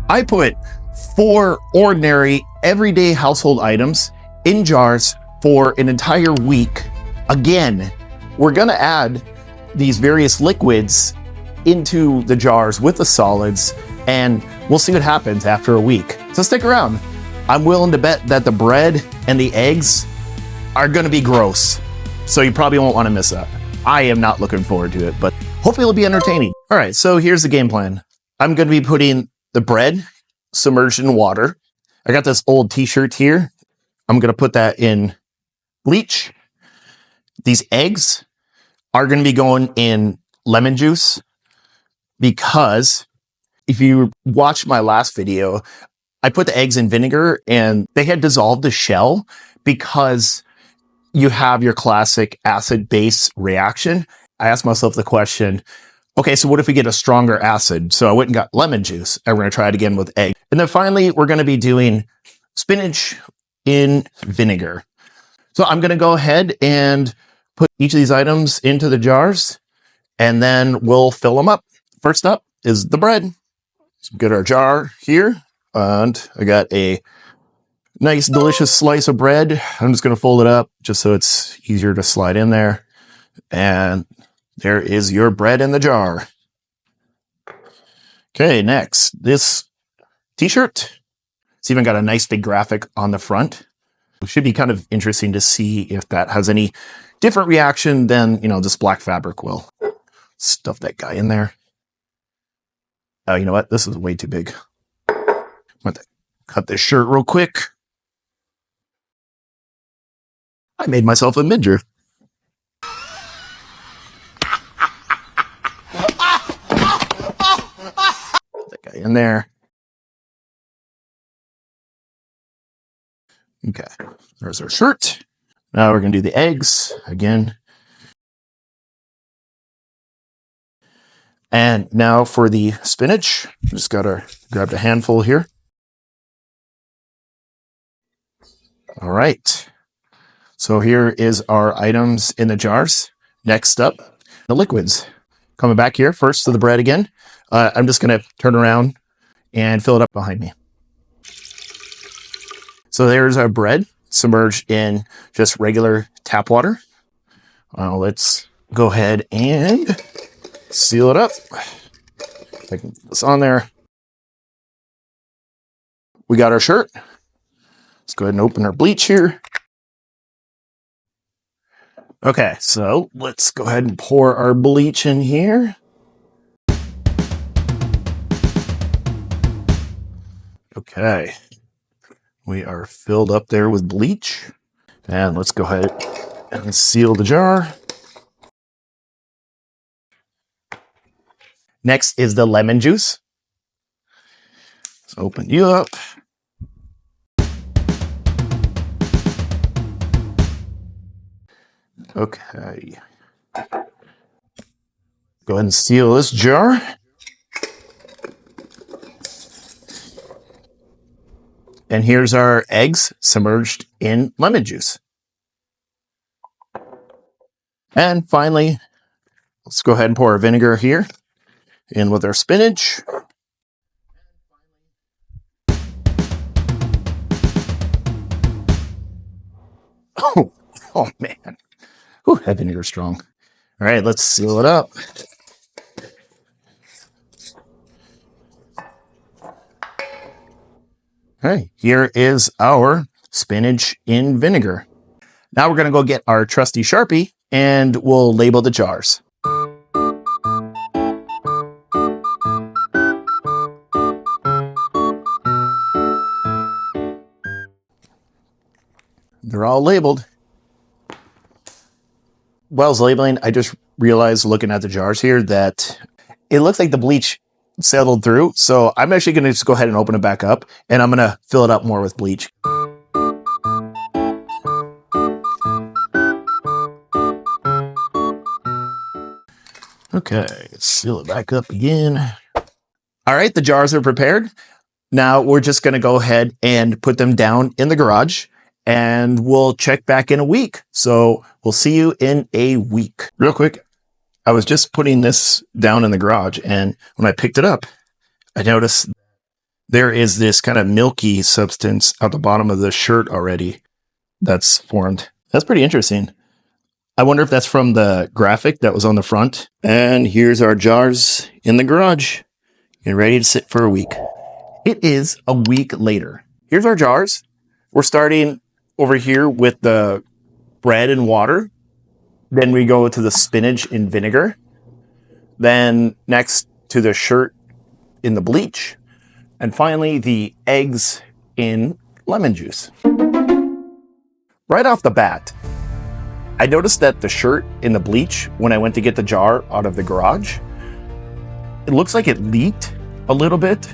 I put 4 ordinary, everyday household items in jars for an entire week. Again, we're gonna add these various liquids into the jars with the solids, and we'll see what happens after a week. So stick around. I'm willing to bet that the bread and the eggs are gonna be gross, so you probably won't wanna miss that. I am not looking forward to it, but hopefully it'll be entertaining. All right, so here's the game plan. I'm gonna be putting the bread submerged in water. I got this old t-shirt here. I'm gonna put that in bleach. These eggs are gonna be going in lemon juice, because if you watch my last video, I put the eggs in vinegar and they had dissolved the shell, because you have your classic acid-base reaction. I asked myself the question, okay, so what if we get a stronger acid? So I went and got lemon juice, and we're gonna try it again with egg. And then finally, we're gonna be doing spinach in vinegar. So I'm gonna go ahead and put each of these items into the jars, and then we'll fill them up. First up is the bread. So get our jar here, and I got a nice, delicious slice of bread. I'm just gonna fold it up just so it's easier to slide in there. And there is your bread in the jar. Okay, next, this t-shirt. It's even got a nice big graphic on the front. It should be kind of interesting to see if that has any different reaction than, this black fabric will. Stuff that guy in there. Oh, you know what? This is way too big. I'm going to cut this shirt real quick. I made myself a midriff. That guy in there. Okay, there's our shirt. Now we're going to do the eggs again. And now for the spinach. Just grabbed a handful here. All right. So here is our items in the jars. Next up, the liquids. Coming back here first to the bread again. I'm just going to turn around and fill it up behind me. So there's our bread submerged in just regular tap water. Let's go ahead and seal it up. I can put this on there. We got our shirt. Let's go ahead and open our bleach here. Okay, so let's go ahead and pour our bleach in here. Okay, we are filled up there with bleach. And let's go ahead and seal the jar. Next is the lemon juice. Let's open you up. Okay. Go ahead and seal this jar. And here's our eggs submerged in lemon juice. And finally, let's go ahead and pour our vinegar here in with our spinach. Oh man. Whew, that vinegar's strong. All right, let's seal it up. Okay, here is our spinach in vinegar. Now we're gonna go get our trusty Sharpie and we'll label the jars. They're all labeled. While I was labeling, I just realized looking at the jars here that it looks like the bleach settled through. So I'm actually going to just go ahead and open it back up, and I'm going to fill it up more with bleach. Okay, seal it back up again. All right, the jars are prepared. Now we're just going to go ahead and put them down in the garage, and we'll check back in a week. So we'll see you in a week. Real quick, I was just putting this down in the garage, and when I picked it up, I noticed there is this kind of milky substance at the bottom of the shirt already that's formed. That's pretty interesting. I wonder if that's from the graphic that was on the front. And here's our jars in the garage and ready to sit for a week. It is a week later. Here's our jars. We're starting over here with the bread and water. Then we go to the spinach in vinegar. Then next to the shirt in the bleach. And finally, the eggs in lemon juice. Right off the bat, I noticed that the shirt in the bleach, when I went to get the jar out of the garage, it looks like it leaked a little bit.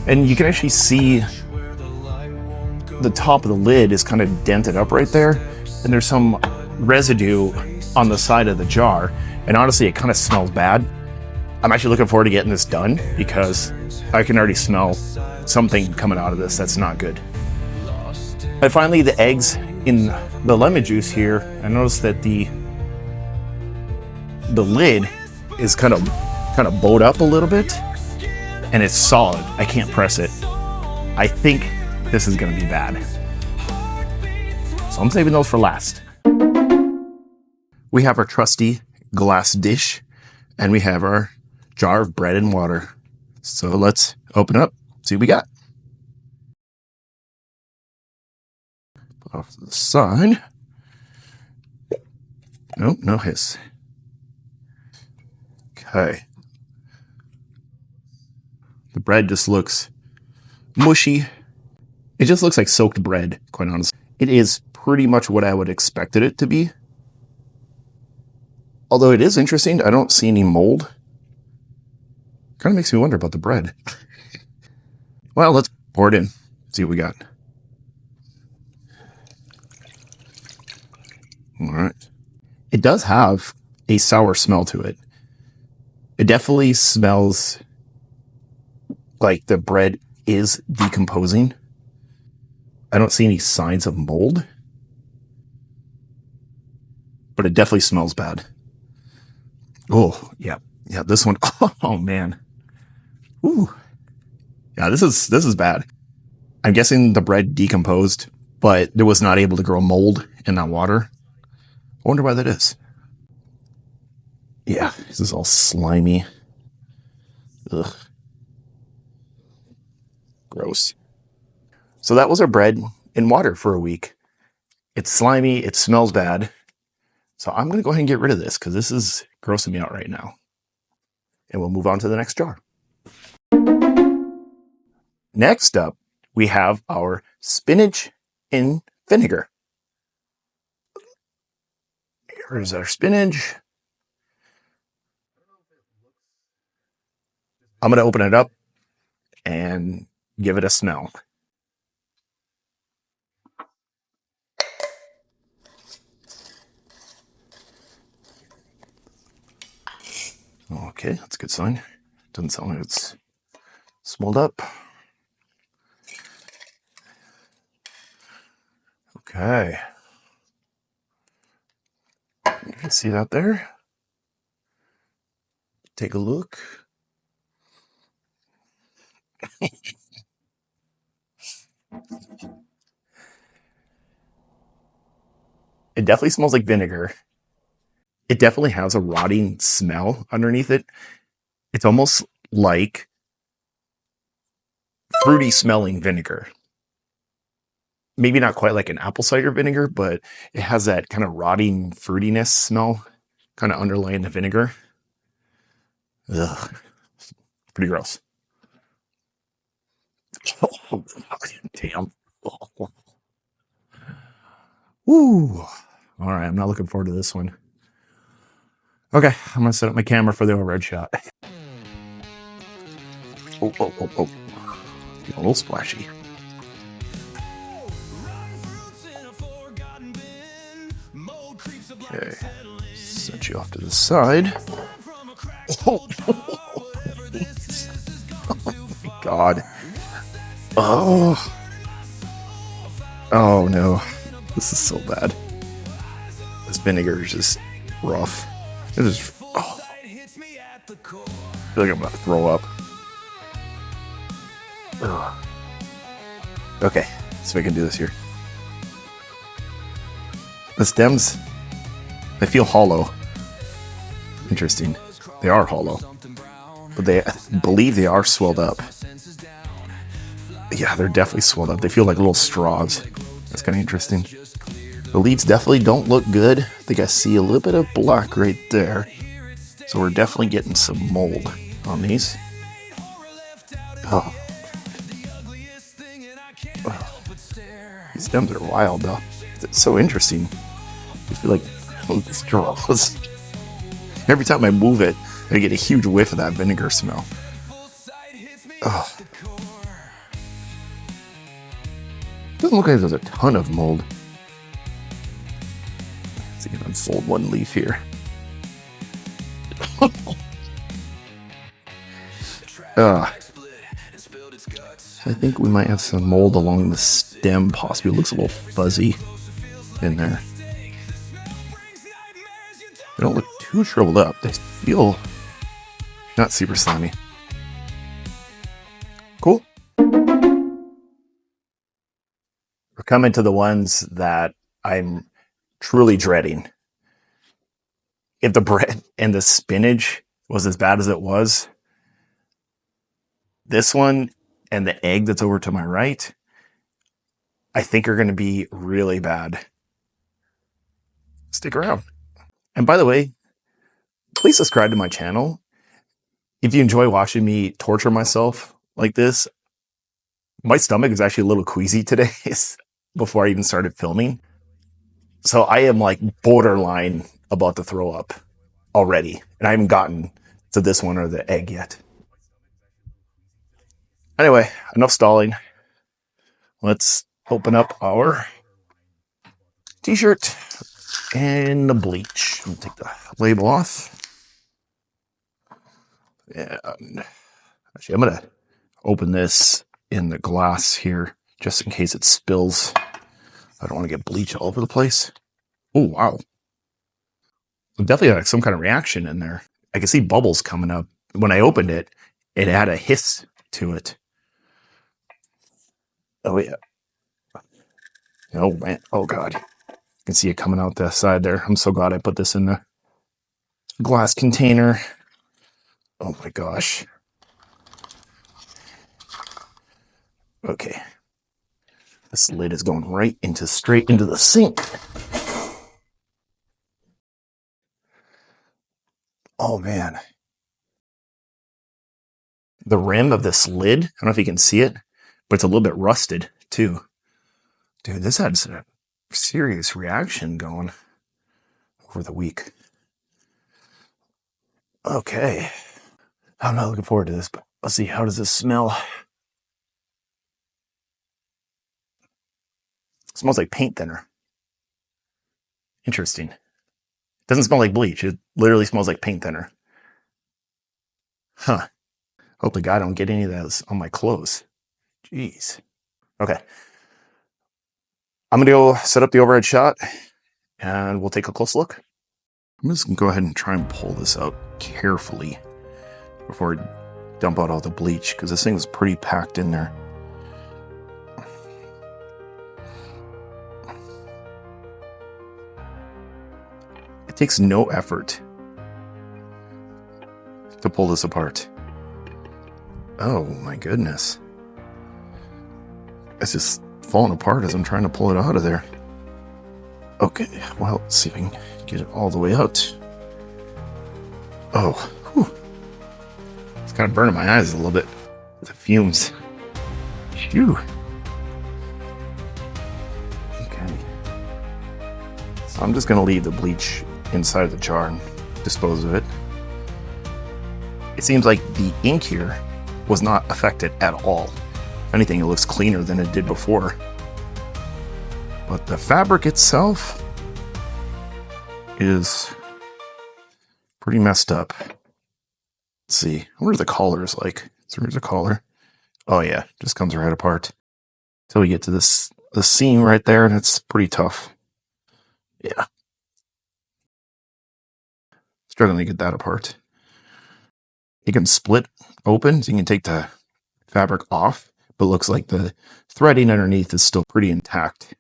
And you can actually see the top of the lid is kind of dented up right there. And there's some residue on the side of the jar. And honestly, it kind of smells bad. I'm actually looking forward to getting this done because I can already smell something coming out of this that's not good. And finally, the eggs in the lemon juice here, I noticed that the lid is kind of bowed up a little bit and it's solid. I can't press it. I think this is gonna be bad. So I'm saving those for last. We have our trusty glass dish and we have our jar of bread and water. So let's open up, see what we got. Put off to the side. Nope, no hiss. Okay. The bread just looks mushy. It just looks like soaked bread, quite honestly. It is pretty much what I would expected it to be. Although it is interesting, I don't see any mold. Kind of makes me wonder about the bread. Well, let's pour it in, see what we got. All right. It does have a sour smell to it. It definitely smells like the bread is decomposing. I don't see any signs of mold, but it definitely smells bad. Oh, yeah. Yeah, this one. Oh, man. Ooh. Yeah, this is bad. I'm guessing the bread decomposed, but it was not able to grow mold in that water. I wonder why that is. Yeah, this is all slimy. Ugh. Gross. So that was our bread in water for a week. It's slimy, it smells bad. So I'm going to go ahead and get rid of this because this is grossing me out right now. And we'll move on to the next jar. Next up, we have our spinach in vinegar. Here's our spinach. I'm going to open it up and give it a smell. Okay, that's a good sign. Doesn't sound like it's smelled up. Okay. You can see that there. Take a look. It definitely smells like vinegar. It definitely has a rotting smell underneath it. It's almost like fruity smelling vinegar. Maybe not quite like an apple cider vinegar, but it has that kind of rotting fruitiness smell kind of underlying the vinegar. Ugh. Pretty gross. Oh, damn. Ooh. All right, I'm not looking forward to this one. Okay, I'm gonna set up my camera for the overhead shot. Oh. Get a little splashy. Okay, set you off to the side. Oh, my God. Oh no, this is so bad. This vinegar is just rough. It is. Oh. I feel like I'm about to throw up. Ugh. Okay, so we can do this here. The stems, they feel hollow. Interesting. They are hollow, but I believe they are swelled up. Yeah, they're definitely swelled up. They feel like little straws. That's kind of interesting. The leaves definitely don't look good. I think I see a little bit of black right there. So we're definitely getting some mold on these. Oh. Oh. These stems are wild though. It's so interesting. I feel like straws. Every time I move it, I get a huge whiff of that vinegar smell. Oh. Doesn't look like there's a ton of mold. Let's see if I can unfold one leaf here. I think we might have some mold along the stem, possibly. It looks a little fuzzy in there. They don't look too shriveled up. They feel not super slimy. Cool. We're coming to the ones that I'm truly dreading. If the bread and the spinach was as bad as it was, this one and the egg that's over to my right, I think are going to be really bad. Stick around. And by the way, please subscribe to my channel. If you enjoy watching me torture myself like this, my stomach is actually a little queasy today before I even started filming. So I am like borderline about to throw up already. And I haven't gotten to this one or the egg yet. Anyway, enough stalling. Let's open up our t-shirt and the bleach. I'm gonna take the label off. And actually, I'm gonna open this in the glass here just in case it spills. I don't want to get bleach all over the place. Oh, wow. Definitely like some kind of reaction in there. I can see bubbles coming up. When I opened it, it had a hiss to it. Oh, yeah. Oh, man. Oh, God. You can see it coming out the side there. I'm so glad I put this in the glass container. Oh, my gosh. Okay. This lid is going right straight into the sink. Oh, man. The rim of this lid, I don't know if you can see it, but it's a little bit rusted, too. Dude, this had a serious reaction going over the week. Okay. I'm not looking forward to this, but let's see. How does this smell? It smells like paint thinner. Interesting. It doesn't smell like bleach. It literally smells like paint thinner. Huh. Hope to God I don't get any of that on my clothes. Jeez. Okay. I'm going to go set up the overhead shot and we'll take a close look. I'm just going to go ahead and try and pull this out carefully before I dump out all the bleach because this thing was pretty packed in there. It takes no effort to pull this apart. Oh my goodness. It's just falling apart as I'm trying to pull it out of there. Okay, well, let's see if I can get it all the way out. Oh, whew. It's kind of burning my eyes a little bit. The fumes. Phew. Okay. So I'm just going to leave the bleach inside the jar and dispose of it. It seems like the ink here was not affected at all. If anything, it looks cleaner than it did before. But the fabric itself is pretty messed up. Let's see. I wonder what the collar is like. So here's a collar. Oh yeah, just comes right apart. Till we get to the seam right there, and it's pretty tough. Yeah. Struggling to get that apart. You can split open, so you can take the fabric off, but looks like the threading underneath is still pretty intact.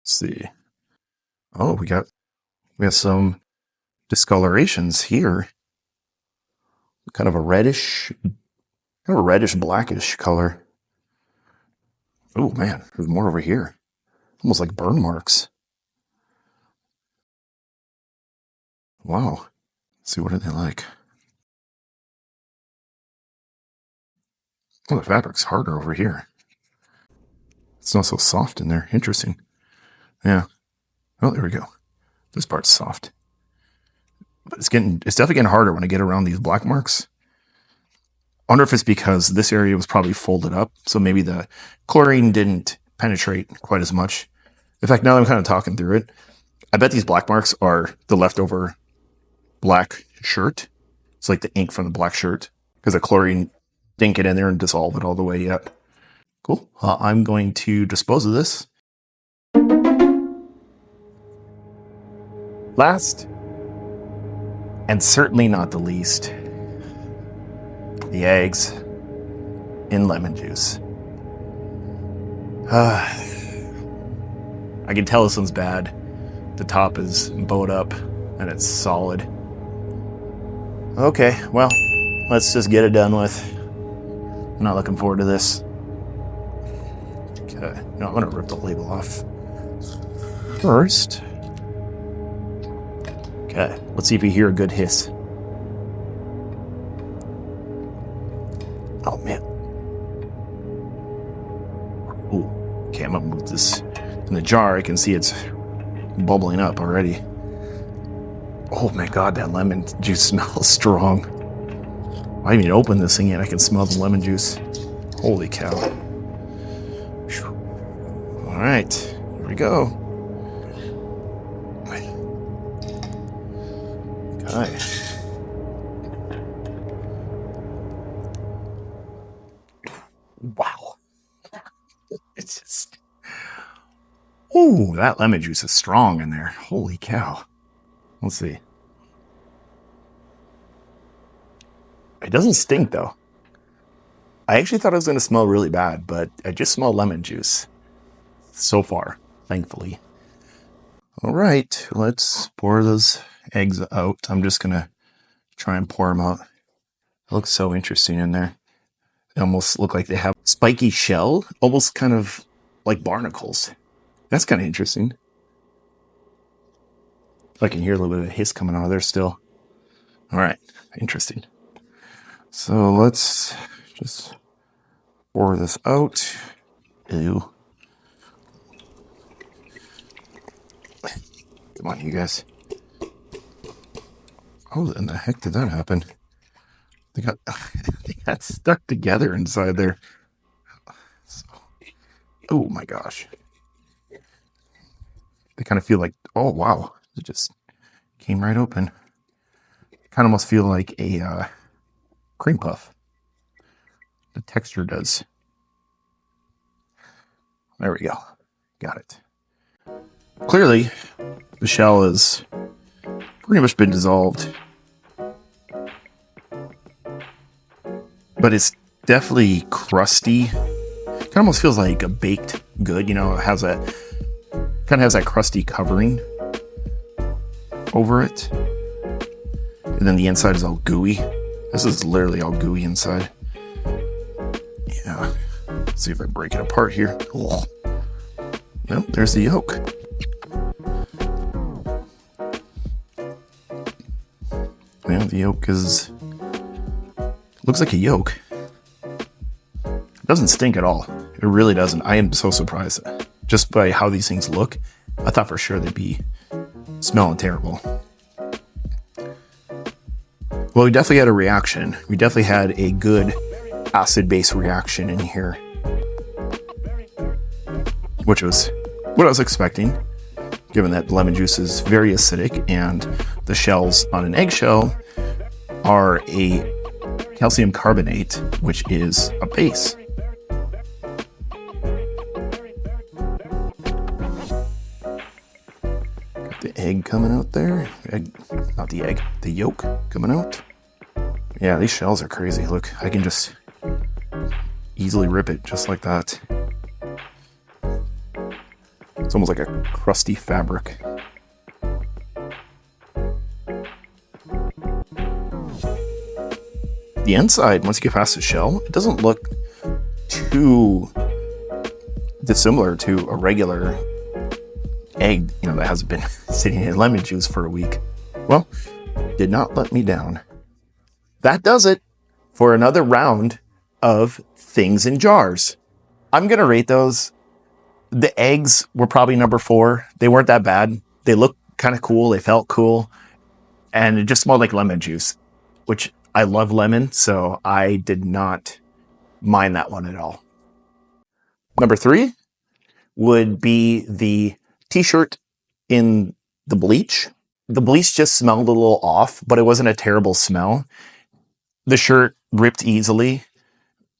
Let's see. Oh, we got some discolorations here. Kind of a reddish blackish color. Oh man, there's more over here. Almost like burn marks. Wow. Let's see, what are they like? Oh, the fabric's harder over here. It's not so soft in there. Interesting. Yeah. Oh, there we go. This part's soft. But it's definitely getting harder when I get around these black marks. I wonder if it's because this area was probably folded up, so maybe the chlorine didn't penetrate quite as much. In fact, now that I'm kind of talking through it, I bet these black marks are the leftover black shirt. It's like the ink from the black shirt, because the chlorine didn't get in there and dissolve it all the way yet. Cool. I'm going to dispose of this. Last, and certainly not the least, the eggs in lemon juice. I can tell this one's bad. The top is bowed up and it's solid. Okay, well, let's just get it done with. I'm not looking forward to this. Okay, no, I'm gonna rip the label off first. Okay, let's see if you hear a good hiss. Oh man. Ooh, okay, I'm gonna move this in the jar. I can see it's bubbling up already. Oh my god, that lemon juice smells strong. I haven't even opened this thing yet. I can smell the lemon juice. Holy cow. All right, here we go. Okay. Wow. It's just... Ooh, that lemon juice is strong in there. Holy cow. Let's see. It doesn't stink though. I actually thought it was going to smell really bad, but I just smell lemon juice so far, thankfully. All right, let's pour those eggs out. I'm just going to try and pour them out. It looks so interesting in there. They almost look like they have spiky shell, almost kind of like barnacles. That's kind of interesting. I can hear a little bit of a hiss coming out of there still. All right, interesting. So let's just pour this out. Ew. Come on, you guys. Oh, in the heck did that happen? They got stuck together inside there. So, oh my gosh. They kind of feel like, oh wow, it just came right open. Kind of almost feel like a cream puff. The texture does. There we go. Got it. Clearly, the shell has pretty much been dissolved. But it's definitely crusty. Kind of almost feels like a baked good, you know, it has that kind of has that crusty covering over it. And then the inside is all gooey. This is literally all gooey inside. Yeah. Let's see if I break it apart here. Oh. Yep, there's the yolk. Yeah, the yolk is... looks like a yolk. It doesn't stink at all. It really doesn't. I am so surprised. Just by how these things look, I thought for sure they'd be smelling terrible. Well, we definitely had a reaction. We definitely had a good acid-base reaction in here, which was what I was expecting, given that lemon juice is very acidic and the shells on an eggshell are a calcium carbonate, which is a base. Got the egg coming out there. Not the egg, the yolk coming out. Yeah, these shells are crazy. Look, I can just easily rip it just like that. It's almost like a crusty fabric. The inside, once you get past the shell, it doesn't look too dissimilar to a regular egg, you know, that hasn't been sitting in lemon juice for a week. Well, did not let me down. That does it for another round of things in jars. I'm gonna rate those. The eggs were probably number 4. They weren't that bad. They looked kind of cool. They felt cool. And it just smelled like lemon juice, which I love lemon, so I did not mind that one at all. Number 3 would be the t-shirt in the bleach. The bleach just smelled a little off, but it wasn't a terrible smell. The shirt ripped easily,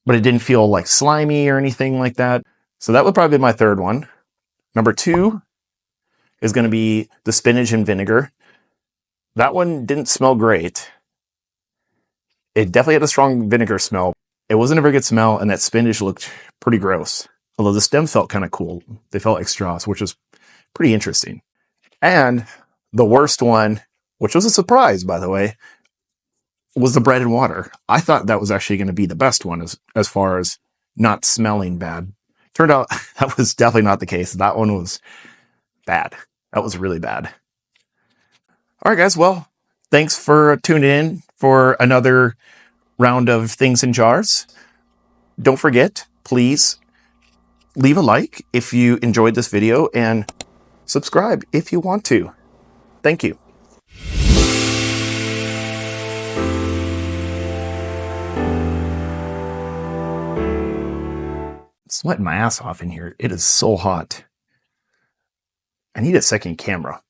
but it didn't feel like slimy or anything like that. So that would probably be my 3rd one. Number 2 is going to be the spinach and vinegar. That one didn't smell great. It definitely had a strong vinegar smell. It wasn't a very good smell, and that spinach looked pretty gross. Although the stems felt kind of cool. They felt like straws, which was pretty interesting. And the worst one, which was a surprise, by the way, was the bread and water. I thought that was actually going to be the best one as far as not smelling bad. Turned out that was definitely not the case. That one was bad. That was really bad. All right, guys. Well, thanks for tuning in for another round of things in jars. Don't forget, please leave a like if you enjoyed this video and subscribe if you want to. Thank you. Sweating my ass off in here. It is so hot. I need a second camera.